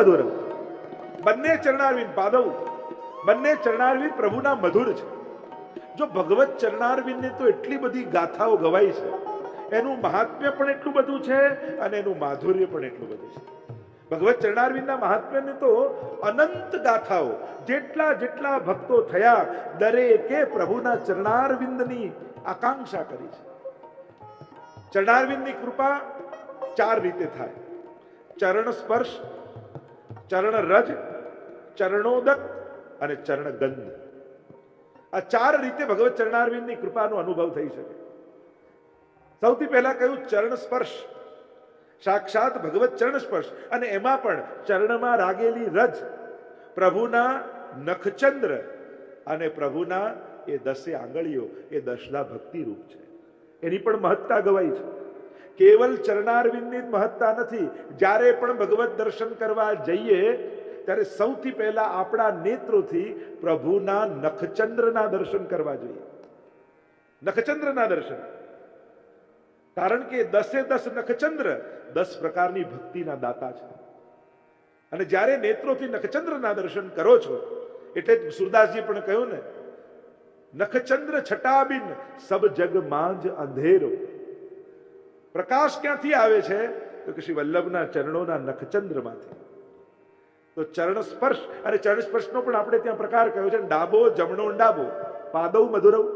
મધુરમ. બંને ચરણારવિંદ પાદવ, બંને ચરણારવિંદ પ્રભુના મધુર છે. જો ભગવત ચરણારવિંદને તો એટલી બધી ગાથાઓ ગવાઈ છે, એનું મહાત્મ્ય પણ એટલું બધું છે અને એનું માધુર્ય પણ એટલું બધું છે. ભગવત ચરણારવિંદના મહાત્મ્યને તો અનંત ગાથાઓ, જેટલા જેટલા ભક્તો થયા દરેકે પ્રભુના ચરણારવિંદની આકાંક્ષા કરી છે. ચરણારવિંદની કૃપા ચાર રીતે થાય: ચરણ સ્પર્શ, ચરણ રજ, ચરણોદક અને ચરણ ગંધ. આ ચાર રીતે ભગવત ચરણારવિંદની કૃપાનો અનુભવ થઈ શકે. સૌથી પહેલા કહ્યું ચરણ સ્પર્શ, સાક્ષાત ભગવત ચરણ સ્પર્શ, અને એમાં પણ ચરણમાં રાગેલી રજ, પ્રભુના નખચંદ્ર અને પ્રભુના એ દસે આંગળીઓ, એ દશલા ભક્તિ રૂપ છે. એની પણ મહત્તા ગવાઈ છે. કેવલ ચરણારવિંદની જ મહત્તા નથી. જ્યારે પણ ભગવત દર્શન કરવા જઈએ ત્યારે સૌથી પહેલા આપણા નેત્રોથી પ્રભુના નખચંદ્રના દર્શન કરવા જોઈએ. નખચંદ્રના દર્શન, કારણ કે 10 નખચંદ્ર 10 પ્રકારની ભક્તિના દાતા છે. અને જ્યારે નેત્રોથી નખચંદ્રના દર્શન કરો છો, એટલે જ સુરદાસજી પણ કહ્યું ને, નખચંદ્ર છટાબિન સબ જગ માંજ અંધેરો. પ્રકાશ ક્યાંથી આવે છે? તો કે શ્રી વલ્લભના ચરણોના નખચંદ્રમાંથી. તો ચરણ સ્પર્શ, અને ચરણ સ્પર્શનો પણ આપણે ત્યાં પ્રકાર કયો છે, ડાબો જમણો ડાબો, પાદવ મધુરવ.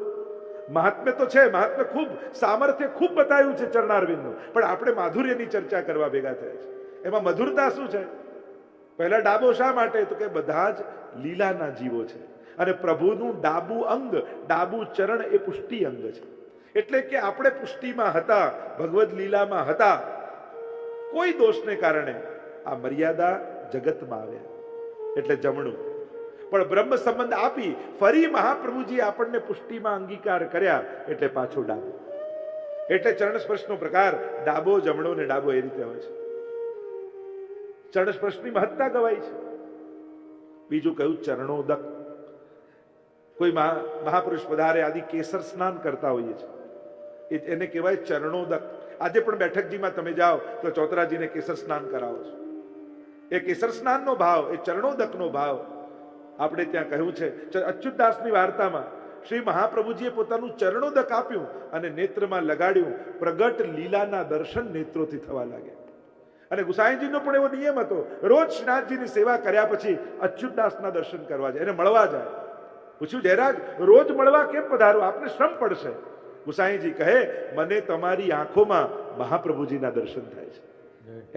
મહાત્મ્ય તો છે, મહાત્મ્ય ખૂબ, સામર્થ્ય ખૂબ બતાવ્યું છે ચરણારવિંદનું, પણ આપણે માધુર્યની ચર્ચા કરવા ભેગા થયા છે. એમાં મધુરતા શું છે? પહેલા ડાબો શા માટે? તો કે બધા જ લીલાના જીવો છે, અને પ્રભુનું ડાબુ અંગ, ડાબુ ચરણ એ પુષ્ટિ અંગ છે. એટલે કે આપણે પુષ્ટિમાં હતા, ભગવદ લીલામાં હતા, કોઈ દોષને કારણે આ મર્યાદા જગતમાં આવ્યા, એટલે જમણું. પણ બ્રહ્મ સંબંધ આપી ફરી મહાપ્રભુજી આપણને પુષ્ટિમાં અંગીકાર કર્યા, એટલે પાછો ડાબો. એટલે ચરણ સ્પર્શનો પ્રકાર ડાબો જમણો ને ડાબો એ રીતે હોય છે. ચરણ સ્પર્શની મહત્તા ગવાઈ છે. બીજું કહ્યું ચરણોદક. કોઈ મહાપુરુષ પધારે આદિ કેસર સ્નાન કરતા હોઈએ છે, એને કહેવાય ચરણોદક. આજે પણ બેઠકજીમાં તમે જાઓ તો ચોતરાજીને કેસર સ્નાન કરાવો છો. એ કેસર સ્નાનનો ભાવ, એ ચરણોદકનો ભાવ આપણે ત્યાં કહ્યું છે. અચ્યુતદાસની વાર્તામાં શ્રી મહાપ્રભુજીએ પોતાનું ચરણોદક આપ્યું અને નેત્રમાં લગાડ્યું. પ્રગટ લીલાના દર્શન નેત્રોથી થવા લાગ્યા. અને ગુસાઈજીનો પણ એવો નિયમ હતો, રોજ શ્રીનાથજીની સેવા કર્યા પછી અચ્યુતદાસના દર્શન કરવા જાય, એને મળવા જાય. પૂછ્યું, જયરાજ રોજ મળવા કેમ પધારો, આપને શ્રમ પડશે. ગુસાઈજી કહે, મને તમારી આંખોમાં મહાપ્રભુજીના દર્શન થાય છે.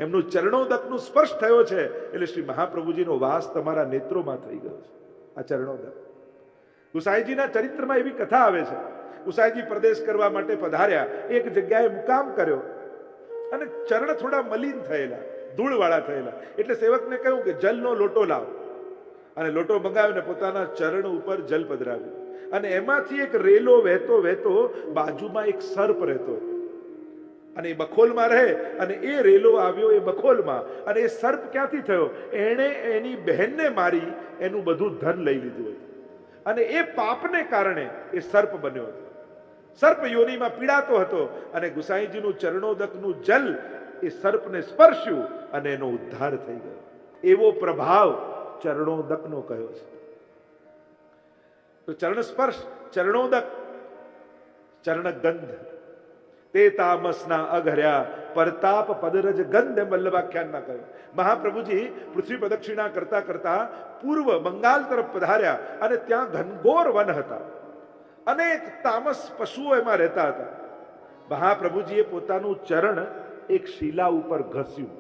એમનું ચરણોદકનું સ્પર્શ થયો છે, એટલે શ્રી મહાપ્રભુજીનો વાસ તમારા નેત્રોમાં થઈ ગયો છે. આ ચરણોદક. ગુસાઈજીના ચરિત્રમાં એવી કથા આવે છે, ગુસાઈજી પ્રદેશ કરવા માટે પધાર્યા, એક જગ્યાએ મુકામ કર્યો અને ચરણ થોડા મલિન થયેલા, ધૂળવાળા થયેલા, એટલે સેવકને કહ્યું કે જલનો લોટો લાવ. અને લોટો મંગાવ્યો ને પોતાના ચરણ ઉપર જલ પધરાવ્યું. અને એમાંથી એક રેલો વહેતો વહેતો બાજુમાં એક સર્પ રહેતો, અને એ બખોલમાં રહે, અને એ રેલો આવ્યો એ બખોલમાં, અને એ સર્પ ક્યાંથી થયો? એણે એની બહેનને મારી એનું બધું ધન લઈ લીધું હતું, અને એ પાપને કારણે એ સર્પ બન્યો હતો. સર્પ યોનિમાં પીડાતો હતો, અને ગુસાઈજીનું ચરણોદકનું જલ એ સર્પને સ્પર્શ્યું અને એનો ઉદ્ધાર થઈ ગયો. એવો પ્રભાવ ચરણોદકનો કયો છે. તો ચરણ સ્પર્શ, ચરણોદક, ચરણ ગંધ. તે તામસના અઘર્યા પરતાપ પદરજ ગંધ, એમ વલ્લભાખ્યાનમાં કહ્યું. મહાપ્રભુજી પૃથ્વી પ્રદક્ષિણા કરતા કરતા પૂર્વ બંગાળ તરફ પધાર્યા, અને ત્યાં ઘનઘોર વન હતા, અનેક તામસ પશુઓ એમાં રહેતા હતા. મહાપ્રભુજીએ પોતાનું ચરણ એક શિલા ઉપર ઘસ્યું,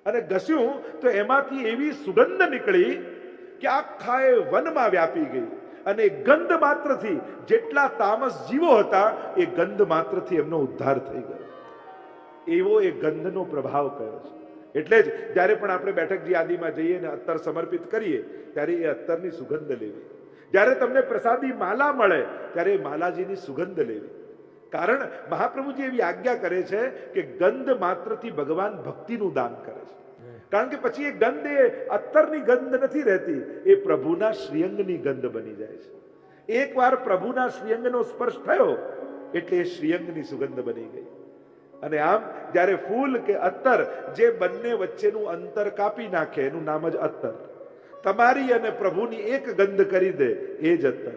અને ઘસ્યું તો એમાંથી એવી સુગંધ નીકળી કે આખા એ વનમાં વ્યાપી ગઈ. અને ગંધ માત્રથી જેટલા તામસ જીવો હતા, એ ગંધ માત્રથી એમનો ઉદ્ધાર થઈ ગયો. એવો એ ગંધનો પ્રભાવ કયો છે. એટલે જ જ્યારે પણ આપણે બેઠકજી આદિમાં જઈએ ને અત્તર સમર્પિત કરીએ, ત્યારે એ અત્તરની સુગંધ લેવી. જ્યારે તમને પ્રસાદી માલા મળે, ત્યારે એ માલાજીની સુગંધ લેવી. કારણ મહાપ્રભુજી એવી આજ્ઞા કરે છે કે ગંધ માત્રથી ભગવાન ભક્તિનું દાન કરે છે. કારણ કે પછી એ ગંધ એ અત્તરની ગંધ નથી રહેતી, એ પ્રભુના શ્રીઅંગની ગંધ બની જાય છે. એકવાર પ્રભુના શ્રીઅંગનો સ્પર્શ થયો એટલે એ શ્રીઅંગની સુગંધ બની ગઈ. અને આમ જ્યારે ફૂલ કે અત્તર જે બંને વચ્ચેનું અંતર કાપી નાખે એનું નામ જ અત્તર. તમારી અને પ્રભુની એક ગંધ કરી દે એ જ અત્તર.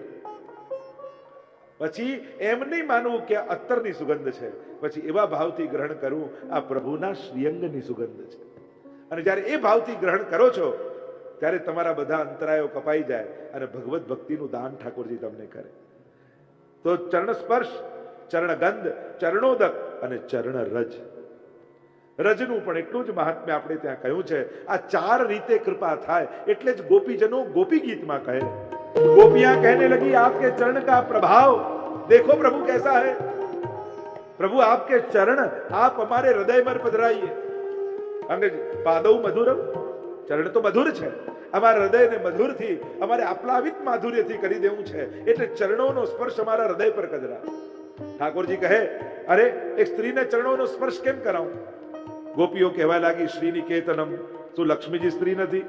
પછી એમ નહીં માનવું કે અત્તરની સુગંધ છે, પછી એવા ભાવથી ગ્રહણ કરવું આ પ્રભુના શ્રીઅંગની સુગંધ છે. અને જ્યારે એ ભાવથી ગ્રહણ કરો છો ત્યારે તમારા બધા અંતરાયો કપાઈ જાય અને ભગવત ભક્તિનું દાન ઠાકોરજી તમને કરે. તો ચરણ સ્પર્શ, ચરણ ગંધ, ચરણોદક અને ચરણ રજ. રજનું પણ એટલું જ મહાત્મ્ય આપણે ત્યાં કહ્યું છે. આ ચાર રીતે કૃપા થાય એટલે જ ગોપીજનો ગોપી ગીતમાં કહે, गोपियां कहने लगी आपके चरण का प्रभाव देखो प्रभु कैसा है. प्रभु आपके चरण आप हमारे हृदय में पधराइए. अंग्रेज पादौ मधुरम, चरण तो मधुर છે, અમારા હૃદયને મધુરથી અમારે આપ્લાવિત માધુર્યથી કરી દેવું છે, એટલે ચરણોનો સ્પર્શ અમારા હૃદય પર કદરા. ઠાકોરજી કહે, અરે એક સ્ત્રીને ચરણોનો સ્પર્શ કેમ કરાવું? ગોપીઓ કહેવા લાગી, શ્રીનિકેતનમ, શું લક્ષ્મીજી સ્ત્રી નથી?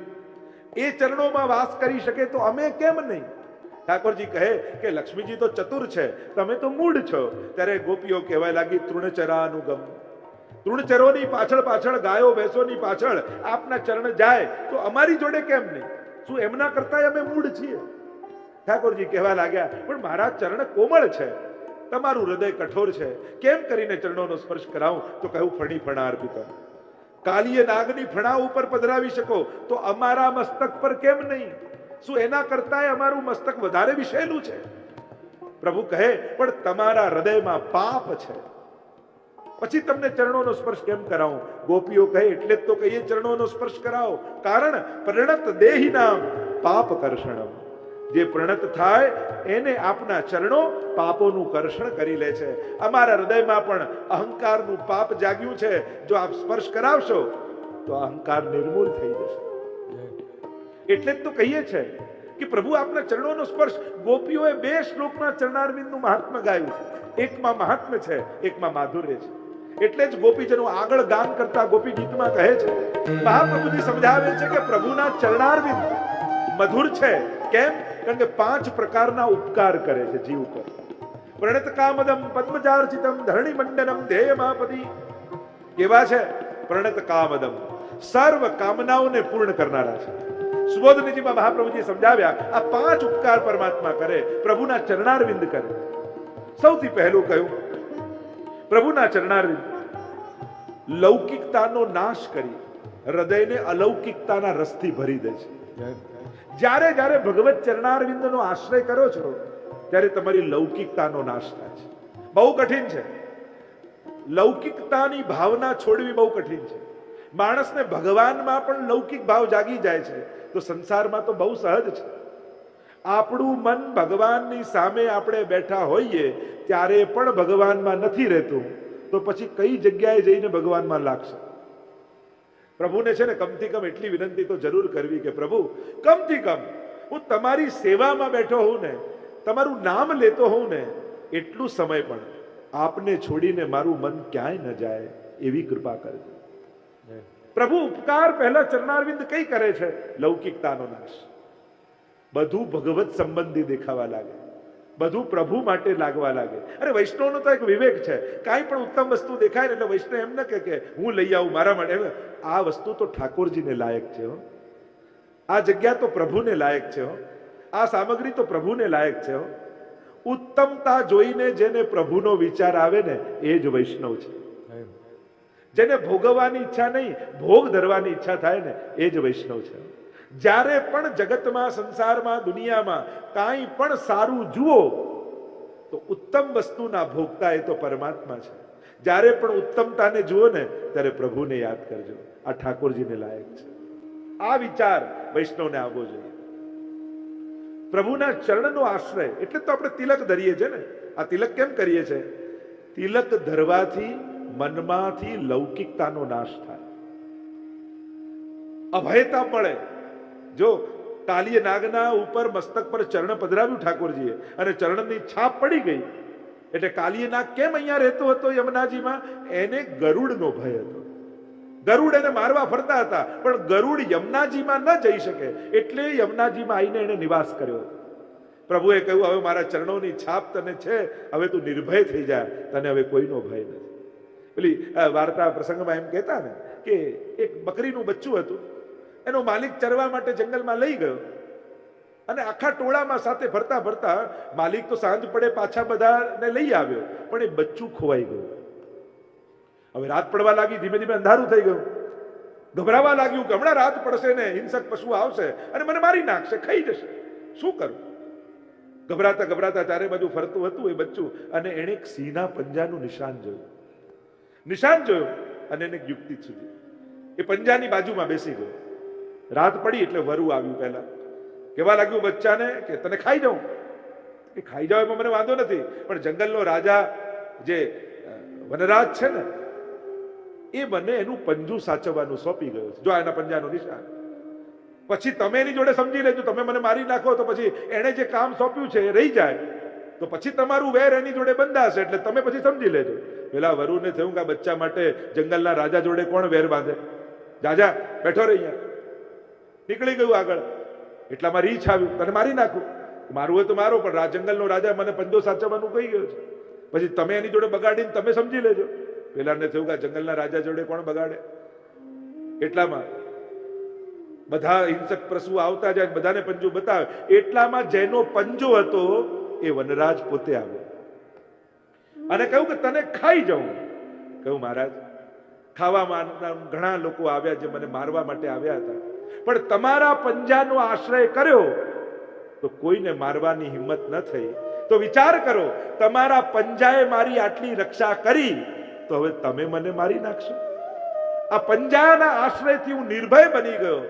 એ ચરણોમાં વાસ કરી શકે તો અમે કેમ નહીં? ઠાકોરજી કહે કે લક્ષ્મીજી તો ચતુર છે, તમે તો મૂઢ છો. ત્યારે ગોપીઓ કહેવા લાગી, તૃણચરાનુગમ, તૃણચરોની પાછળ પાછળ, ગાયો ભેંસોની પાછળ આપના ચરણ જાય તો અમારી જોડે કેમ નહીં? શું એમના કરતા અમે મૂઢ છીએ? ઠાકોરજી કહેવા લાગ્યા, પણ મારા ચરણ કોમળ છે, તમારું હૃદય કઠોર છે, કેમ કરીને ચરણોનો સ્પર્શ કરાવું? તો કહ્યું, ફણી ફણા અર્પિતા, કાલીય નાગની ફણા ઉપર પધરાવી શકો તો અમારા મસ્તક પર કેમ નહીં? શું એના કરતા અમારું મસ્તક વધારે વિષેલું છે? પ્રભુ કહે, પણ તમારા હૃદયમાં પાપ છે, પછી તમને ચરણોનો સ્પર્શ કેમ કરાવું? ગોપીઓ કહે, એટલે જ તો કહીએ ચરણોનો સ્પર્શ કરાવો, કારણ પ્રણત દેહી નામ પાપ કર્ષણમ. જે પ્રણત થાય એને આપના ચરણો પાપોનું કર્ષણ કરી લે છે. અમારા હૃદયમાં પણ અહંકારનું પાપ જાગ્યું છે, જો આપ સ્પર્શ કરાવશો તો અહંકાર નિર્મૂલ થઈ જશે. એટલે જ તો કહીએ છે કે પ્રભુ આપના ચરણોનો સ્પર્શ. ગોપીઓએ 2 શ્લોકના ચરણારવિંદનું મહાત્મ્ય ગાયું છે, એકમાં મહાત્મ્ય છે, એકમાં માધુર્ય છે. એટલે જ ગોપીજનો આગળ ગાન કરતા ગોપી ગીતમાં કહે છે, મહાપ્રભુજી સમજાવે છે કે પ્રભુના ચરણારવિંદ મધુર છે. કેમ? કારણ કે 5 પ્રકારના ઉપકાર કરે છે જીવ પર. પ્રણત કામદમ પદ્મજાર્ચિતમ ધરણી મંડનમ ધેયમાપતિ. કેવા છે? પ્રણત કામદમ, સર્વ કામનાઓને પૂર્ણ કરનારા છે. સુબોધનીજીમાં મહાપ્રભુજી સમજાવ્યા, આ 5 ઉપકાર પરમાત્મા કરે, પ્રભુના ચરણારવિંદ કરે. સૌથી પહેલું કહ્યું, પ્રભુના ચરણારવિંદ લૌકિકતાનો નાશ કરી હૃદયને અલૌકિકતાના રસથી ભરી દે છે. જ્યારે જ્યારે ભગવત ચરણારવિંદનો આશ્રય કરો છો ત્યારે તમારી લૌકિકતાનો નાશ થાય છે. બહુ કઠિન છે. લૌકિકતાની ભાવના છોડવી બહુ કઠિન છે. માણસને ભગવાનમાં પણ લૌકિક ભાવ જાગી જાય છે તો સંસારમાં તો બહુ સહજ છે. આપણું મન ભગવાનની સામે આપણે બેઠા હોઈએ ત્યારે પણ ભગવાનમાં નથી રહેતું, તો પછી કઈ જગ્યાએ જઈને ભગવાનમાં લાગશે? પ્રભુને છે ને કમથી કમ એટલી વિનંતી તો જરૂર કરવી કે પ્રભુ, કમથી કમ હું તમારી સેવામાં બેઠો હોઉં ને, તમારું નામ લેતો હોઉં ને, એટલું સમય પણ આપને છોડીને મારું મન ક્યાંય ન જાય, એવી કૃપા કરજો. પ્રભુ ઉપકાર પહેલા ચરણારવિંદ કઈ કરે છે? લૌકિકતાનો નાશ. બધું ભગવત સંબંધી દેખાવા લાગે, બધું પ્રભુ માટે લાગવા લાગે. અરે વૈષ્ણવનો તો એક વિવેક છે, કાંઈ પણ ઉત્તમ વસ્તુ દેખાય ને એટલે વૈષ્ણવ એમ ન કે હું લઈ આવું મારા માટે. આ વસ્તુ તો ઠાકોરજીને લાયક છે હો, આ જગ્યા તો પ્રભુને લાયક છે હો, આ સામગ્રી તો પ્રભુને લાયક છે હો. ઉત્તમતા જોઈને જેને પ્રભુનો વિચાર આવે ને એ જ વૈષ્ણવ છે. જેને ભોગવવાની ઈચ્છા નહીં, ભોગ ધરવાની ઈચ્છા થાય ને એ જ વૈષ્ણવ છે. જ્યારે પણ જગતમાં, સંસારમાં, દુનિયામાં કાંઈ પણ સારું જુઓ તો ઉત્તમ વસ્તુના ભોગતા એ તો પરમાત્મા છે. જ્યારે પણ ઉત્તમતાને જુઓ ને ત્યારે પ્રભુને યાદ કરજો, આ ઠાકોરજીને લાયક છે. આ વિચાર વૈષ્ણવને આવવો જોઈએ. પ્રભુના ચરણનો આશ્રય એટલે તો આપણે તિલક ધરીએ છીએ ને. આ તિલક કેમ કરીએ છીએ? તિલક ધરવાથી મનમાંથી લૌકિકતાનો નાશ થાય, અભયતા મળે. જો કાલીય નાગના ઉપર મસ્તક પર ચરણ પધરાવ્યું ઠાકોરજીએ અને ચરણની છાપ પડી ગઈ, એટલે કાલીય નાગ કેમ અહીંયા રહેતો હતો યમુનાજીમાં? એને ગરુડનો ભય હતો. ગરુડ એને મારવા ફરતા હતા, પણ ગરુડ યમુનાજીમાં ન જઈ શકે એટલે યમુનાજીમાં આવીને એને નિવાસ કર્યો હતો. પ્રભુએ કહ્યું, હવે મારા ચરણોની છાપ તને છે, હવે તું નિર્ભય થઈ જા, તને હવે કોઈનો ભય નથી. પેલી વાર્તા પ્રસંગમાં એમ કહેતા ને કે એક બકરીનું બચ્ચું હતું, એનો માલિક ચરવા માટે જંગલમાં લઈ ગયો અને આખા ટોળામાં સાથે ફરતા ફરતા માલિક તો સાંજ પડે પાછા બધાને લઈ આવ્યો, પણ એ બચ્ચું ખોવાઈ ગયું. હવે રાત પડવા લાગી, ધીમે ધીમે અંધારું થઈ ગયું. ગભરાવા લાગ્યું કે હમણાં રાત પડશે ને હિંસક પશુ આવશે અને મને મારી નાખશે, ખાઈ જશે, શું કરું? ગભરાતા ગભરાતા ચારે બાજુ ફરતું હતું એ બચ્ચું, અને એને એક સિંહના પંજાનું નિશાન જોયું અને એને યુક્તિ સુધી એ પંજાની બાજુમાં બેસી ગયો. રાત પડી એટલે વરુ આવ્યું. પહેલા કેવા લાગ્યું બચ્ચાને કે તને ખાઈ જાઉં. એ ખાઈ જાવ એમાં મને વાંધો નથી, પણ જંગલનો રાજા જે વનરાજ છે ને એ મને એનું પંજું સાચવવાનું સોંપી ગયો છે. જો એના પંજાનું નિશાન. પછી તમે એની જોડે સમજી લેજો, તમે મને મારી નાખો તો પછી એને જે કામ સોંપ્યું છે એ રહી જાય, તો પછી તમારું વેર એની જોડે બંધાશે, એટલે તમે પછી સમજી લેજો. પેલા વરુને થયું કે આ બચ્ચા માટે જંગલના રાજા જોડે કોણ વેર બાંધે? જાજા બેઠો રહી, અહીંયા નીકળી ગયું આગળ. એટલામાં રીછ આવ્યું, તને મારી નાખું. મારું હોય તો મારો, પણ જંગલનો રાજા મને પંજો સાચવવાનું કહી ગયો છે, પછી તમે એની જોડે બગાડીને તમે સમજી લેજો. પેલાને થયું કે જંગલના રાજા જોડે કોણ બગાડે? એટલામાં બધા હિંસક પશુ આવતા જાય, બધાને પંજો બતાવે. એટલામાં જેનો પંજો હતો એ વનરાજ પોતે આવ્યો અને કહ્યું કે તને ખાઈ જાઉં. કહ્યું મહારાજ, ખાવામાં ઘણા લોકો આવ્યા જે મને મારવા માટે આવ્યા હતા, પણ તમારા પંજાનો આશ્રય કર્યો તો કોઈને મારવાની હિંમત ન થઈ. તો વિચાર કરો, તમારા પંજાએ મારી આટલી રક્ષા કરી, તો હવે તમે મને મારી નાખશો? આ પંજાના આશ્રયથી હું નિર્ભય બની ગયો,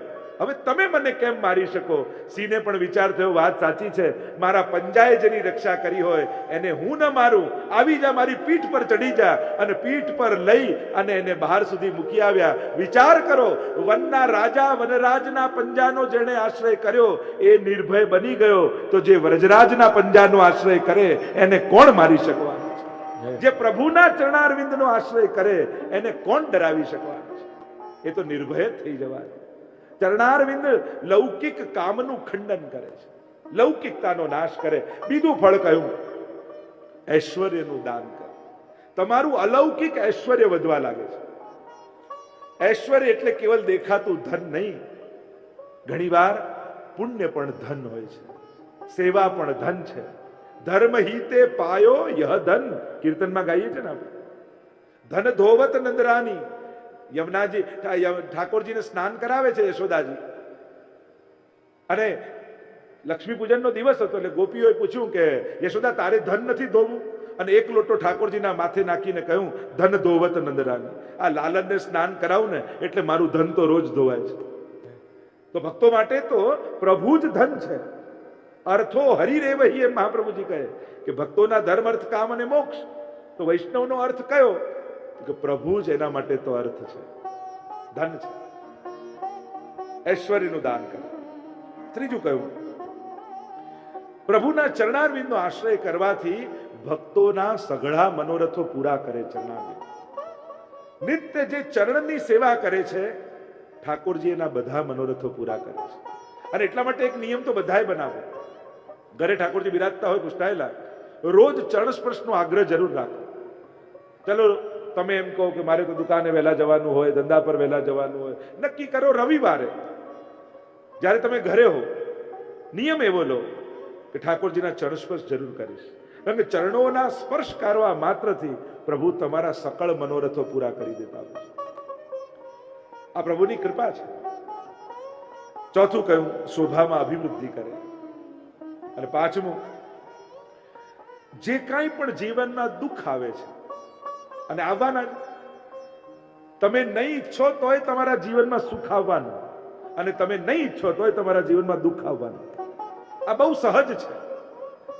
હવે તમે મને કેમ મારી શકો? સિંહને પણ વિચાર થયો, વાત સાચી છે, મારા પંજાએ જેની રક્ષા કરી હોય એને હું ન મારું. આવી જા, મારી પીઠ પર ચડી જા, અને પીઠ પર લઈ અને એને બહાર સુધી મૂકી આવ્યા. વિચાર કરો, વનના રાજા વનરાજના પંજાનો જેણે આશ્રય કર્યો એ નિર્ભય બની ગયો, તો જે વ્રજરાજના પંજાનો આશ્રય કરે એને કોણ મારી શકવાનું છે? જે પ્રભુના ચરણારવિંદનો આશ્રય કરે એને કોણ ડરાવી શકવાનું છે? એ તો નિર્ભય થઈ જવાય. ચરણારવિંદ લૌકિક કામનું ખંડન કરે છે, લૌકિકતાનો નાશ કરે. બીજું ફળ કયું? ઐશ્વર્યનું દાન કરે. તમારું અલૌકિક ઐશ્વર્ય વધવા લાગે છે. ઐશ્વર્ય એટલે કેવલ દેખાતું ધન નહીં, ઘણીવાર પુણ્ય પણ ધન હોય છે, સેવા પણ ધન છે. ધર્મ હિતે પાયો યહ ધન, કીર્તનમાં ગાઈએ છે ને આપણે. ધન ધોવત નંદરાની, યમુનાજી ઠાકોરજીને સ્નાન કરાવે છે યશોદાજી, અને લક્ષ્મી પૂજનનો દિવસ હતો એટલે ગોપીઓએ પૂછ્યું કે યશોદા તારે ધન નથી ધોવું? અને એક લોટો ઠાકોરજીના માથે નાખીને કહ્યું ધન ધોવત નંદરાની, આ લાલનને સ્નાન કરાવું ને એટલે મારું ધન તો રોજ ધોવાય છે. તો ભક્તો માટે તો પ્રભુ જ ધન છે. અર્થો હરિરેવહી એમ મહાપ્રભુજી કહે કે ભક્તોના ધર્મ અર્થ કામ અને મોક્ષ. તો વૈષ્ણવનો અર્થ કયો? કે પ્રભુ જ એના માટે તો અર્થ છે, ધન છે. ઐશ્વર્યનું દાન કરે. ત્રીજું કયું? પ્રભુના ચરણારવિંદનો આશ્રય કરવાથી ભક્તોના સઘળા મનોરથો પૂરા કરે. ચરણારવિંદ નિત્ય જે ચરણની સેવા કરે છે, ઠાકોરજી એના બધા મનોરથો પૂરા કરે છે. અને એટલા માટે એક નિયમ તો બધાએ બનાવે. ઘરે ઠાકોરજી બિરાજતા હોય પુષ્ટાયેલા, રોજ ચરણ સ્પર્શનો આગ્રહ જરૂર રાખો. ચલો તમે એમ કહો કે મારે તો દુકાને વહેલા જવાનું હોય, ધંધા પર વહેલા જવાનું હોય, નક્કી કરો રવિવારે જ્યારે તમે ઘરે હો નિયમ એવો લો કે ઠાકોરજીના ચરણ સ્પર્શ જરૂર કરીશ. કારણ કે ચરણોના સ્પર્શ કરવા માત્રથી પ્રભુ તમારા સકળ મનોરથો પૂરા કરી દેતા હોય છે. આ પ્રભુની કૃપા છે. ચોથું કહ્યું, શોભામાં અભિવૃદ્ધિ કરે. અને પાંચમું, જે કાંઈ પણ જીવનમાં દુઃખ આવે છે અને આવવાના, તમે નહીં ઈચ્છો તોય તમારા જીવનમાં સુખ આવવાનું, અને તમે નહીં ઈચ્છો તોય તમારા જીવનમાં દુઃખ આવવાનું. આ બહુ સહજ છે.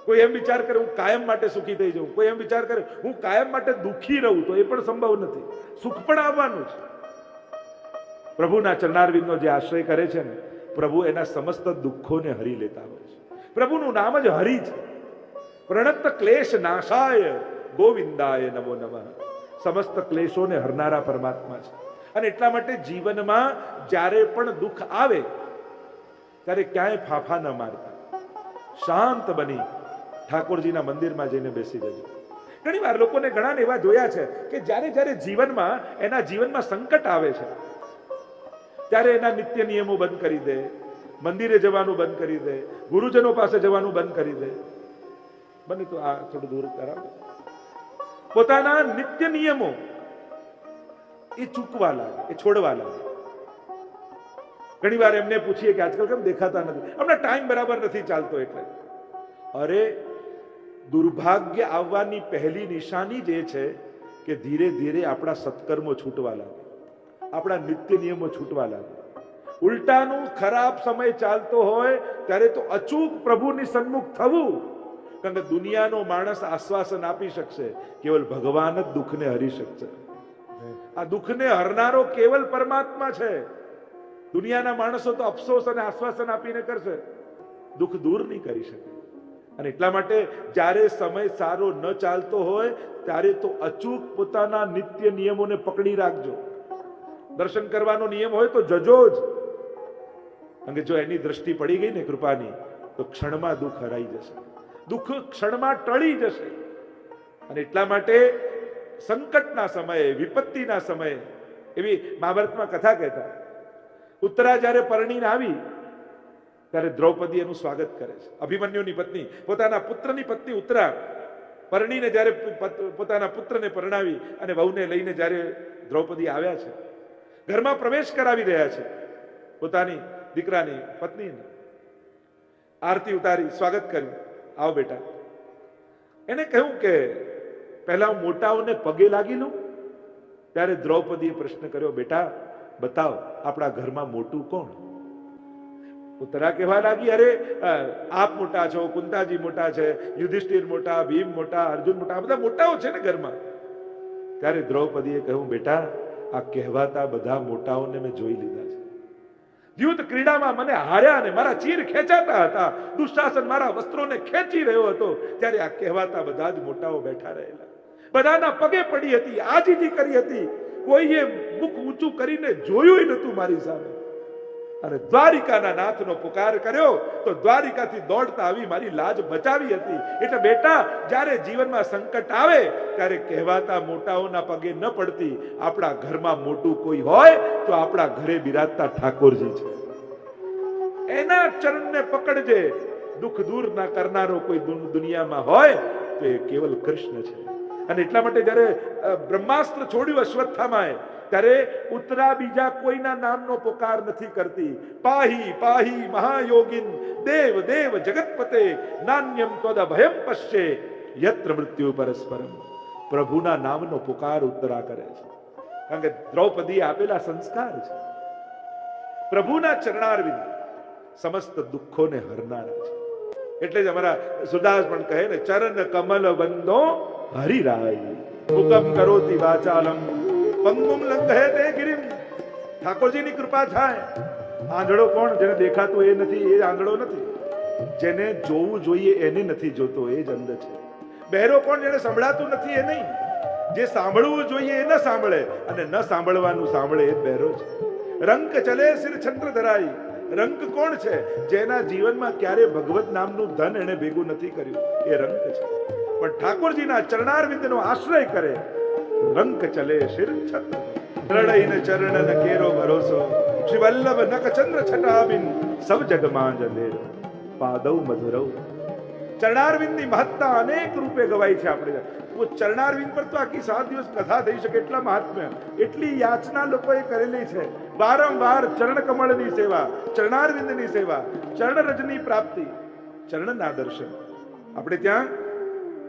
કોઈ એમ વિચાર કરે હું કાયમ માટે સુખી થઈ જાઉં, કોઈ એમ વિચાર કરે હું કાયમ માટે દુઃખી રહું, તો એ પણ સંભવ નથી. સુખ પણ આવવાનું છે. પ્રભુના ચરણારવિંદનો જે આશ્રય કરે છે ને, પ્રભુ એના સમસ્ત દુઃખોને હરી લેતા હોય છે. પ્રભુનું નામ જ હરિ છે. પ્રણત ક્લેશ નાશાય ગોવિંદાય નમો નમઃ. સમસ્ત ક્લેશોને હરનારા પરમાત્મા છે. અને એટલા માટે જીવનમાં જ્યારે પણ દુઃખ આવે ત્યારે ક્યાંય ફાફા ન મારતા, શાંત બની ઠાકોરજીના મંદિરમાં જઈને બેસી જજો. ઘણી વાર લોકોને ઘણા એવા જોયા છે કે જ્યારે જ્યારે એના જીવનમાં સંકટ આવે છે ત્યારે એના નિત્ય નિયમો બંધ કરી દે, મંદિરે જવાનું બંધ કરી દે, ગુરુજનો પાસે જવાનું બંધ કરી દે. બને તો આ થોડું દૂર કરાવો. પોતાના નિત્ય નિયમો એ ચૂકવા લાગે, એ છોડવા લાગે. ઘણી વાર એમને પૂછીએ કે આજકાલ કેમ દેખાતા નથી, હમણાં ટાઈમ બરાબર નથી ચાલતો એટલે. અરે દુર્ભાગ્ય આવવાની પહેલી નિશાની જ એ છે કે ધીરે ધીરે આપણા સત્કર્મો છૂટવા લાગે, આપણા નિત્ય નિયમો છૂટવા લાગે. ઉલટાનું ખરાબ સમય ચાલતો હોય ત્યારે તો અચૂક પ્રભુની સન્મુખ થવું. કારણ કે દુનિયાનો માણસ આશ્વાસન આપી શકશે, કેવલ ભગવાન જ દુઃખને હરી શકશે. આ દુઃખને હરનારો કેવલ પરમાત્મા છે. દુનિયાના માણસો તો અફસોસ અને આશ્વાસન આપીને કરશે, દુઃખ દૂર નહીં કરી શકે. અને એટલા માટે જ્યારે સમય સારો ન ચાલતો હોય ત્યારે તો અચૂક પોતાના નિત્ય નિયમોને પકડી રાખજો. દર્શન કરવાનો નિયમ હોય તો જજો જ. કારણ કે જો એની દ્રષ્ટિ પડી ગઈ ને કૃપાની, તો ક્ષણમાં દુઃખ હરાઈ જશે, દુઃખ ક્ષણમાં ટળી જશે. અને એટલા માટે સંકટના સમયે, વિપત્તિના સમયે, એવી મહાભારતમાં કથા કહેતા, ઉત્તરા જ્યારે પરણીને આવી ત્યારે દ્રૌપદી એનું સ્વાગત કરે છે. અભિમન્યુની પત્ની, પોતાના પુત્રની પત્ની ઉત્તરા પરણીને જ્યારે પોતાના પુત્રને પરણાવી અને વહુને લઈને જ્યારે દ્રૌપદી આવ્યા છે, ઘરમાં પ્રવેશ કરાવી રહ્યા છે પોતાની દીકરાની પત્નીને, આરતી ઉતારી સ્વાગત કર્યું, આવો બેટા. એને કહ્યું કે પહેલા હું મોટાઓને પગે લાગી લઉં. ત્યારે દ્રૌપદીએ પ્રશ્ન કર્યો, બેટા બતાવ આપણા ઘરમાં મોટું કોણ? ઉત્તરા કહેવા લાગી, અરે આપ મોટા છો, કુંતાજી મોટા છે, યુધિષ્ઠિર મોટા, ભીમ મોટા, અર્જુન મોટા, આ બધા મોટાઓ છે ને ઘરમાં. ત્યારે દ્રૌપદીએ કહ્યું, બેટા આ કહેવાતા બધા મોટાઓને મેં જોઈ લીધા છે. યુદ્ધ ક્રીડામાં મને હાર્યા અને મારા ચીર ખેંચાતા હતા, દુશાસન મારા વસ્ત્રોને ખેંચી રહ્યો હતો, ત્યારે આ કહેવાતા બધા જ મોટાઓ બેઠા રહેલા, બધાના પગે પડી હતી, આજીજી કરી હતી. કોઈએ મુખ ઊંચું કરીને જોયું નતું મારી સામે. અને દ્વારિકાના નાથનો પુકાર કર્યો તો દ્વારિકાથી દોડતા આવી મારી લાજ બચાવી હતી. એટલે બેટા જ્યારે જીવનમાં સંકટ આવે ત્યારે કહેવાતા મોટાઓના પગે ન પડતી, આપણા ઘરમાં મોટું કોઈ હોય તો આપણા ઘરે બિરાજતા ઠાકોરજી છે, એના ચરણને પકડજે. દુઃખ દૂર ના કરનારો કોઈ દુનિયામાં હોય તો એ કેવલ કૃષ્ણ છે. અને એટલા માટે જ્યારે બ્રહ્માસ્ત્ર છોડ્યું અશ્વત્થામાએ, ત્યારે ઉત્તરા બીજા કોઈના નામનો પોકાર નથી કરતી. પાહી પાહી મહાયોગિન દેવ દેવ જગતપતે નાન્યમ ત્વદ ભયમ પશ્યે યત્ર મૃત્યુ પરસ્પરમ. પ્રભુના નામનો પુકાર ઉત્તરા કરે છે. કારણ કે દ્રૌપદીએ આપેલા સંસ્કાર છે. પ્રભુના ચરણારવિંદ સમસ્ત દુઃખોને હરનારા છે. એટલે જ અમારા સુદાસ પણ કહે ને, ચરણ કમલ બંધો હરિરાય હુકમ કરોતિ વાચાલમ પંગુમ લંઘયતે ગિરિમ. ઠાકોરજીની કૃપા થાય. આંધળો કોણ? જેને દેખાતું એ નથી, એ આંધળો નથી. જેને જોવું જોઈએ એને નથી જોતો, એ જ અંધ છે. બહેરો કોણ? જેને સંભળાતું નથી એ નહીં. જે સાંભળવું જોઈએ એ ન સાંભળે અને ન સાંભળવાનું સાંભળે એ બહેરો છે. રંક ચલે સિર છત્ર ધરાઈ. રંક કોણ છે? જેના જીવનમાં ક્યારે ભગવત નામનું ધન એને ભેગું નથી કર્યું, એ રંક છે. પણ ઠાકોરજીના ચરણારવિંદનો આશ્રય કરે, રંક ચલે શિર છત્ર. દ્રઢઈને ચરણ ન કેરો ભરોસો, શ્રી વલ્લભ નક ચંદ્ર છટાબિન સબ જગ માંજલેર પાદવ મધુરવ. ચરણારવિંદની મહત્તા અનેક રૂપે ગવાય છે. આપણે ચરણારવિંદ પર તો આખી 7 દિવસ કથા થઈ શકે, એટલા મહાત્મ્ય, એટલી યાચના લોકોએ કરેલી છે. વારંવાર ચરણ કમળની સેવા, ચરણારવિંદની સેવા, ચરણ રજની પ્રાપ્તિ, ચરણના દર્શન. આપણે ત્યાં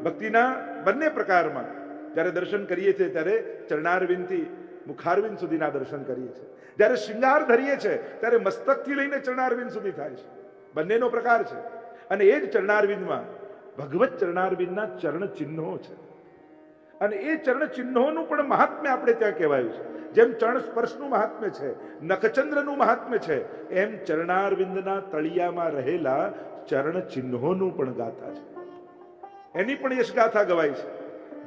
ભક્તિના બંને પ્રકારમાં જ્યારે દર્શન કરીએ છીએ ત્યારે ચરણારવિંદથી મુખારવિંદ સુધીના દર્શન કરીએ છીએ. જ્યારે શૃંગાર ધરીએ છીએ ત્યારે મસ્તકથી લઈને ચરણારવિંદ સુધી થાય છે. બંનેનો પ્રકાર છે. અને એ જ ચરણારવિંદમાં ભગવત ચરણારવિંદના ચરણ ચિહ્નો છે. અને એ ચરણ ચિહ્નોનું પણ મહાત્મ્ય આપણે ત્યાં કહેવાયું છે. જેમ ચરણ સ્પર્શનું મહાત્મ્ય છે, નખચંદ્રનું મહાત્મ્ય છે, એમ ચરણારવિંદના તળિયામાં રહેલા ચરણ ચિહ્નોનું પણ ગાથા છે. એની પણ યશ ગાથા ગવાય છે.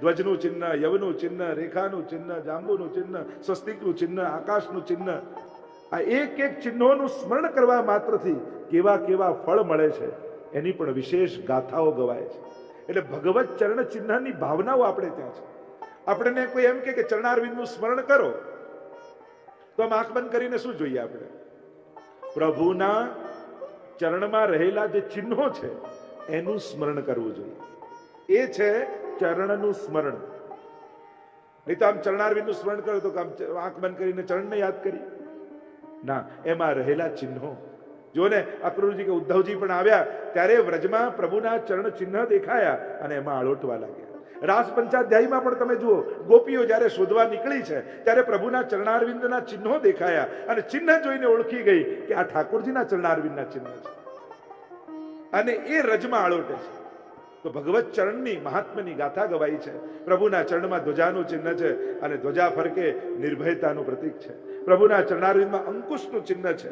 ધ્વજનું ચિહ્ન, યવનું ચિહ્ન, રેખાનું ચિહ્ન, જાંબુનું ચિહ્ન, સ્વસ્તિકનું ચિહ્ન, આકાશનું ચિહ્ન, આ એક એક ચિહ્નોનું સ્મરણ કરવા માત્રથી કેવા કેવા ફળ મળે છે, એની પણ વિશેષ ગાથાઓ ગવાય છે. એટલે ભગવત ચરણ ચિહ્નની ભાવનાઓ આપણે ત્યાં છે. આપણને કોઈ એમ કે ચરણારવિંદનું સ્મરણ કરો, તો આમ આંખ બંધ કરીને શું જોઈએ આપણે? પ્રભુના ચરણમાં રહેલા જે ચિહ્નો છે એનું સ્મરણ કરવું જોઈએ. એ છે ચરણનું સ્મરણ. નહીં તો આમ ચરણારવિંદનું સ્મરણ કરો તો આંખ બંધ કરીને ચરણને યાદ કરી ના, એમાં રહેલા ચિહ્નો જો ને. અક્રૂરજી કે ઉદ્ધવજી પણ આવ્યા ત્યારે વ્રજમાં પ્રભુના ચરણ ચિહ્ન દેખાયા અને એમાં આળોટવા લાગ્યા. રાસ પંચાધ્યાયમાં પણ તમે જુઓ, ગોપીઓ જ્યારે શોધવા નીકળી છે ત્યારે પ્રભુના ચરણારવિંદના ચિહ્નો દેખાયા અને ચિહ્ન જોઈને ઓળખી ગઈ કે આ ઠાકોરજીના ચરણારવિંદના ચિહ્ન છે અને એ રજમાં આળોટે છે. તો ભગવત ચરણની મહાત્મ્યની ગાથા ગવાઈ છે. પ્રભુના ચરણમાં ધ્વજાનું ચિહ્ન છે અને ધ્વજા ફરકે નિર્ભયતાનું પ્રતીક છે. પ્રભુના ચરણારવિંદમાં અંકુશનું ચિહ્ન છે.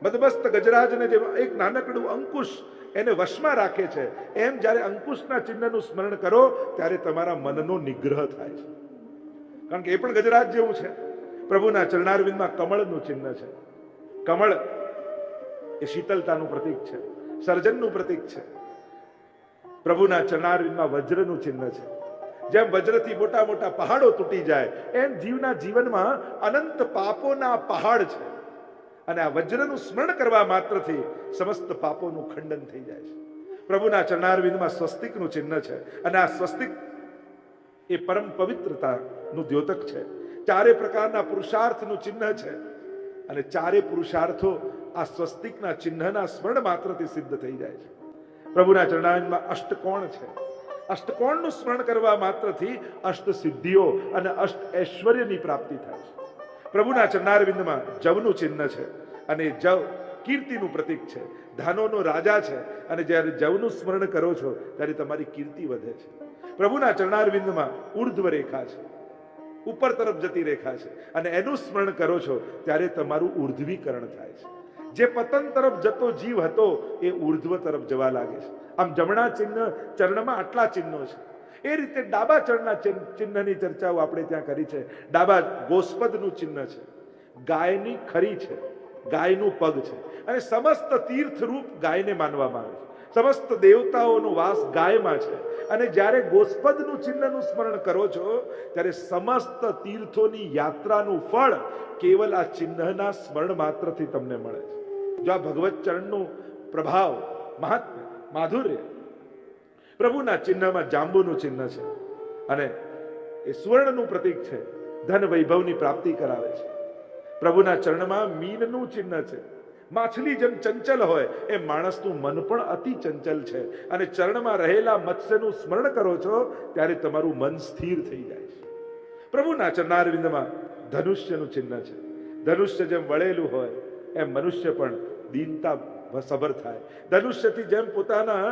મદમસ્ત ગજરાજને જેમ એક નાનકડું અંકુશ એને વશમાં રાખે છે, એમ જ્યારે અંકુશના ચિહ્નનું સ્મરણ કરો ત્યારે તમારા મનનો નિગ્રહ થાય છે. કારણ કે એ પણ ગજરાજ જેવું છે. પ્રભુના ચરણારવિંદમાં કમળનું ચિહ્ન છે. કમળ એ શીતલતાનું પ્રતીક છે, સર્જનનું પ્રતીક છે. પ્રભુના ચરણારવિંદમાં વજ્રનું ચિહ્ન છે. જેમ વજ્રથી મોટા મોટા પહાડો તૂટી જાય એમ જીવના જીવનમાં અનંત પાપોના પહાડ છે અને આ વજ્રનું સ્મરણ કરવા માત્રથી સમસ્ત પાપોનું ખંડન થઈ જાય છે. પ્રભુના ચરણારવિંદમાં સ્વસ્તિકનું ચિહ્ન છે અને આ સ્વસ્તિક એ પરમ પવિત્રતાનું દ્યોતક છે. ચારે પ્રકારના પુરુષાર્થનું ચિહ્ન છે અને ચારે પુરુષાર્થો આ સ્વસ્તિકના ચિહ્નના સ્મરણ માત્રથી સિદ્ધ થઈ જાય છે. પ્રભુના ચરણારવિંદમાં અષ્ટકોણ છે. અષ્ટકોણનું સ્મરણ કરવા માત્રથી અષ્ટ સિદ્ધિઓ અને અષ્ટ ઐશ્વર્યની પ્રાપ્તિ થાય છે. પ્રભુના ચરણારવિંદમાં જવનું ચિહ્ન છે અને જવ કીર્તિનું પ્રતીક છે. ધાનોનો રાજા છે અને જ્યારે જવનું સ્મરણ કરો છો ત્યારે તમારી કીર્તિ વધે છે. પ્રભુના ચરણારવિંદમાં ઉર્ધ્વ રેખા છે, ઉપર તરફ જતી રેખા છે અને એનું સ્મરણ કરો છો ત્યારે તમારું ઉર્ધ્વીકરણ થાય છે. જે પતન તરફ જતો જીવ હતો એ ઉર્ધ્વ તરફ જવા લાગે છે. આમ જમણા ચરણમાં આટલા ચિહ્નો છે. એ રીતે ડાબા ચરણના ચિહ્નની ચર્ચાઓ આપણે ત્યાં કરી છે. ડાબા ગોસ્પદનું ચિહ્ન છે, ગાયની ખરી છે, ગાયનું પગ છે અને સમસ્ત તીર્થરૂપ ગાયને માનવામાં આવે છે. સમસ્ત દેવતાઓનો વાસ ગાયમાં છે અને જ્યારે ગોસ્પદનું ચિહ્નનું સ્મરણ કરો છો ત્યારે સમસ્ત તીર્થોની યાત્રાનું ફળ કેવલ આ ચિહ્નના સ્મરણ માત્રથી તમને મળે છે. જો આ ભગવત ચરણનું પ્રભાવ, મહાત્મ્ય, માધુર્ય. પ્રભુના ચિહ્નમાં જાંબુનું ચિહ્ન છે અને એ સુવર્ણનું પ્રતીક છે, ધન વૈભવની પ્રાપ્તિ કરાવે છે. પ્રભુના ચરણમાં મીનનું ચિહ્ન છે. માછલી જેમ ચંચલ હોય એ માણસનું મન પણ અતિ ચંચલ છે અને ચરણમાં રહેલા મત્સ્યનું સ્મરણ કરો છો ત્યારે તમારું મન સ્થિર થઈ જાય છે. પ્રભુના ચરણારવિંદમાં ધનુષ્યનું ચિહ્ન છે. ધનુષ્ય જેમ વળેલું હોય એમ મનુષ્ય પણ દીનતા સબર થાય. ધનુષ્યથી જેમ પોતાના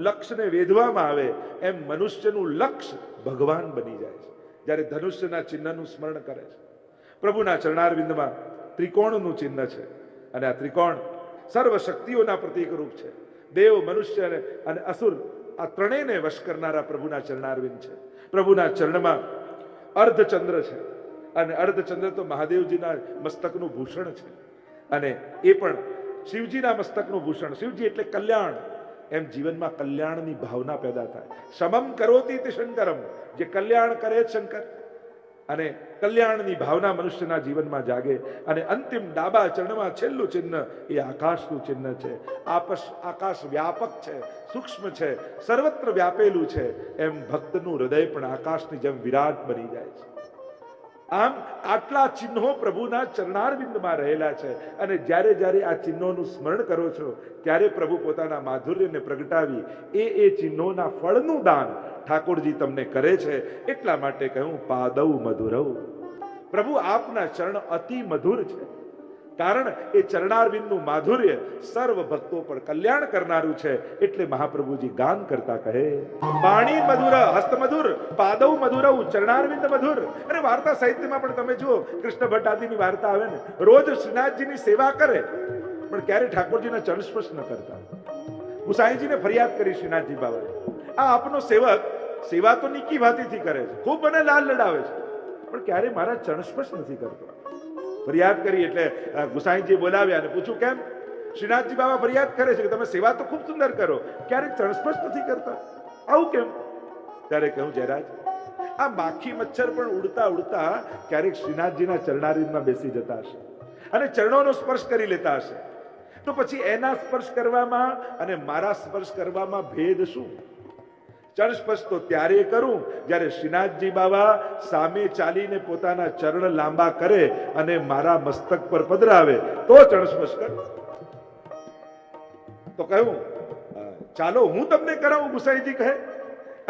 લક્ષ્યને વેધવામાં આવે એમ મનુષ્યનું લક્ષ્ય ભગવાન બની જાય છે જ્યારે ધનુષ્યના ચિહ્નનું સ્મરણ કરે છે. પ્રભુના ચરણારવિંદમાં ત્રિકોણનું ચિહ્ન છે અને આ ત્રિકોણ સર્વ શક્તિઓના પ્રતીક રૂપ છે. દેવ, મનુષ્ય અને અસુર આ ત્રણેયને વશ કરનારા પ્રભુના ચરણારવિંદ છે. પ્રભુના ચરણમાં અર્ધચંદ્ર છે અને અર્ધચંદ્ર તો મહાદેવજીના મસ્તકનું ભૂષણ છે અને એ પણ શિવજીના મસ્તકનું ભૂષણ. શિવજી એટલે કલ્યાણ. એમ જીવનમાં કલ્યાણની ભાવના પેદા થાય. સમમ કરોતિ તે શંકરમ, જે કલ્યાણ કરે શંકર અને કલ્યાણની ભાવના મનુષ્યના જીવનમાં જાગે. અને અંતિમ ડાબા ચરણમાં છેલ્લું ચિહ્ન એ આકાશનું ચિહ્ન છે. આકાશ વ્યાપક છે, સૂક્ષ્મ છે, સર્વત્ર વ્યાપેલું છે. એમ ભક્તનું હૃદય પણ આકાશની જેમ વિરાટ બની જાય છે. આમ આટલા ચિહ્નો પ્રભુના ચરણારવિંદમાં રહેલા છે અને જ્યારે જ્યારે આ ચિહ્નોનું સ્મરણ કરો છો ત્યારે પ્રભુ પોતાના માધુર્યને પ્રગટાવી એ ચિહ્નોના ફળનું દાન ઠાકોરજી તમને કરે છે. એટલા માટે કહ્યું પાદૌ મધુરૌ. પ્રભુ આપના ચરણ અતિ મધુર છે કારણ એ ચરણારવિંદનું માધુર્ય સર્વ ભક્તો પર કલ્યાણ કરનારું છે. એટલે મહાપ્રભુજી ગાન કરતા કહે પાણી મધુર હસ્ત મધુર પાદૌ મધુરૌ ચરણારવિંદ મધુર. અને વાર્તા સાહિત્યમાં પણ તમે જુઓ, કૃષ્ણ ભટ્ટ આદિની વાર્તા આવે ને, રોજ શ્રીનાથજીની સેવા કરે પણ ક્યારે ઠાકોરજીના ચરણ સ્પર્શ ન કરતા. ગુસાઈજીને ફરિયાદ કરી શ્રીનાથજી બાબાએ, આ આપનો સેવક સેવા તો નીકી ભાતીથી કરે છે, ખૂબ મને લાલ લડાવે છે પણ ક્યારે મારા ચરણ સ્પર્શ નથી કરતો. ફરિયાદ કરી એટલે ગુસાઈજી બોલાવ્યા અને પૂછ્યું કેમ? શ્રીનાથજી બાબા ફરિયાદ કરે છે કે તમે સેવા તો ખૂબ સુંદર કરો, ક્યારેક ચરણસ્પર્શ નથી કરતા. આવું કેમ? ત્યારે કહ્યું, જયરાજ, આ માખી મચ્છર પણ ઉડતા ઉડતા ક્યારેક શ્રીનાથજીના ચરણારવિંદમાં બેસી જતા હશે અને ચરણોનો સ્પર્શ કરી લેતા હશે, તો પછી એના સ્પર્શ કરવામાં અને મારા સ્પર્શ કરવામાં ભેદ શું? ચરણ સ્પર્શ તો ત્યારે કરું જ્યારે શ્રીનાથજી બાબા સામે ચાલીને પોતાના ચરણ લાંબા કરે અને મારા મસ્તક પર પધરાવે તો ચરણ સ્પર્શ કરું. તો કહ્યું, ચાલો હું તમને કરાવું. ગુસાઈજી કહે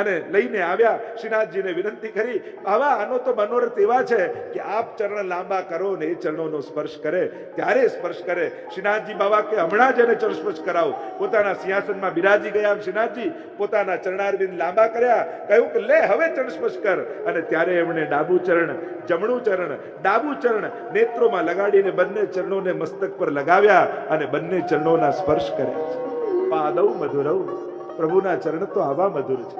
અને લઈને આવ્યા. શ્રીનાથજીને વિનંતી કરી, બાબા આનો તો મનોરથ એવા છે કે આપ ચરણ લાંબા કરો ને એ ચરણોનો સ્પર્શ કરે ત્યારે સ્પર્શ કરે. શ્રીનાથજી બાબા કે હમણાં જ એને ચરણ સ્પર્શ કરાવું. પોતાના સિંહાસનમાં બિરાજી ગયા શ્રીનાથજી પોતાના ચરણારવિંદ લાંબા કર્યા. કહ્યું કે લે હવે ચરણ સ્પર્શ કર. અને ત્યારે એમણે ડાબુ ચરણ, જમણું ચરણ, ડાબુ ચરણ નેત્રોમાં લગાડીને બંને ચરણોને મસ્તક પર લગાવ્યા અને બંને ચરણોના સ્પર્શ કર્યા છે. પાદૌ મધુરૌ, પ્રભુના ચરણ તો આવા મધુર છે.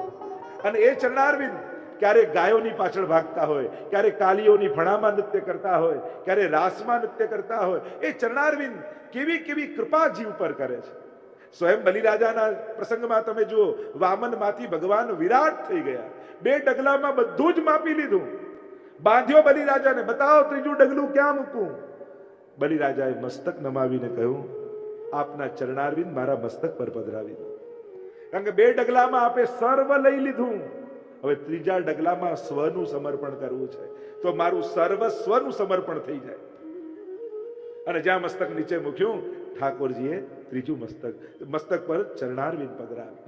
અને એ ચરણારવિંદ ક્યારેક ગાયોની પાછળ ભાગતા હોય, ક્યારેક કાલીઓની ફણામાં નૃત્ય કરતા હોય, ક્યારેક રાસમાં નૃત્ય કરતા હોય. એ ચરણારવિંદ કેવી કેવી કૃપા જીવ પર કરે છે. સ્વયં બલિરાજાના પ્રસંગમાં તમે જુઓ, વામનમાંથી ભગવાન વિરાટ થઈ ગયા. 2 ડગલામાં બધું જ માપી લીધું. બાંધ્યો બલિરાજાને, બતાવો ત્રીજું ડગલું ક્યાં મૂકું? બલિરાજાએ મસ્તક નમાવીને કહ્યું, આપના ચરણારવિંદ મારા મસ્તક પર પધરાવી દો. કારણ કે 2 ડગલામાં આપે સર્વ લઈ લીધું, હવે ત્રીજા ડગલામાં સ્વનું સમર્પણ કરવું છે, તો મારું સર્વસ્વનું સમર્પણ થઈ જાય. અને જ્યાં મસ્તક નીચે મૂક્યું, ઠાકોરજીએ ત્રીજું મસ્તક પર ચરણારવિંદ પધરાવી.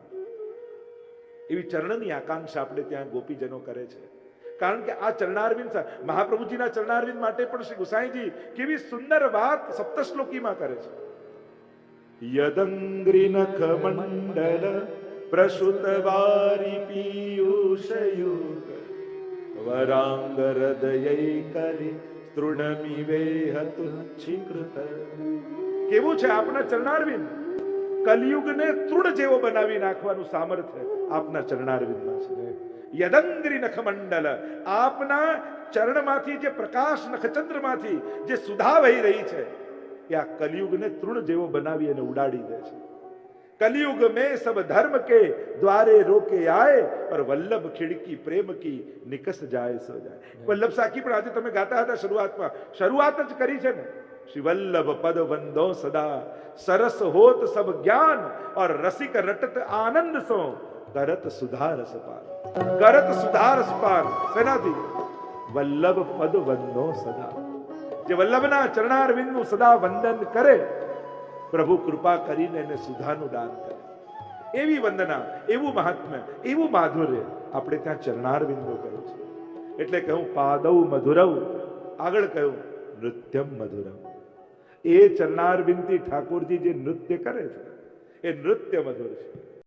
એવી ચરણની આકાંક્ષા આપણે ત્યાં ગોપીજનો કરે છે. કારણ કે આ ચરણારવિંદ, મહાપ્રભુજીના ચરણારવિંદ માટે પણ શ્રી ગુસાઈજી કેવી સુંદર વાત સપ્તશ્લોકીમાં કરે છે. યદંગ્રિનખ મંડલ પ્રસુત વારી પીયુષયુગ વરાંગ હૃદય કલિ તૃણમિવેહતુચ્છીકૃત. કેવું છે આપના ચરણારવિંદ? કલિયુગને તૃણ જેવો બનાવી નાખવાનું સામર્થ્ય આપના ચરણારવિંદમાં છે. યદંગ્રી નખ મંડલ, આપના ચરણમાંથી જે પ્રકાશ નખચંદ્રમાંથી જે સુધા વહી રહી છે એ આ કલિયુગને તૃણ જેવો બનાવી અને ઉડાડી દે છે. कलयुग में सब धर्म के द्वारे रोके आए और वल्लभ खिड़की प्रेम की निकस जाए सो जाए. वल्लभ साखी પણ આજે તમે ગાતા હતા શરૂઆતમાં, શરૂઆત જ કરી છે ને, શ્રી વલ્લભ પદ વંદો સદા સરસ હોત સબ જ્ઞાન और रसिक रटत आनंद सो करत सुधारस पान. करत सुधारस पान સેનાથી વલ્લભ પદ વંદો સદા. જે વલ્લભના ચરણારવિંદનું સદા વંદન કરે, પ્રભુ કૃપા કરીને એને સુધાનું દાન કરે. એવી વંદના, એવું મહાત્મ્ય, એવું માધુર્ય આપણે ત્યાં ચરણારવિંદો કર્યું છે. એટલે કહ્યું પાદૌ મધુરૌ, આગળ કહ્યું નૃત્યમ મધુરમ. એ ચરણારવિંદથી ઠાકોરજી જે નૃત્ય કરે છે એ નૃત્ય મધુર છે.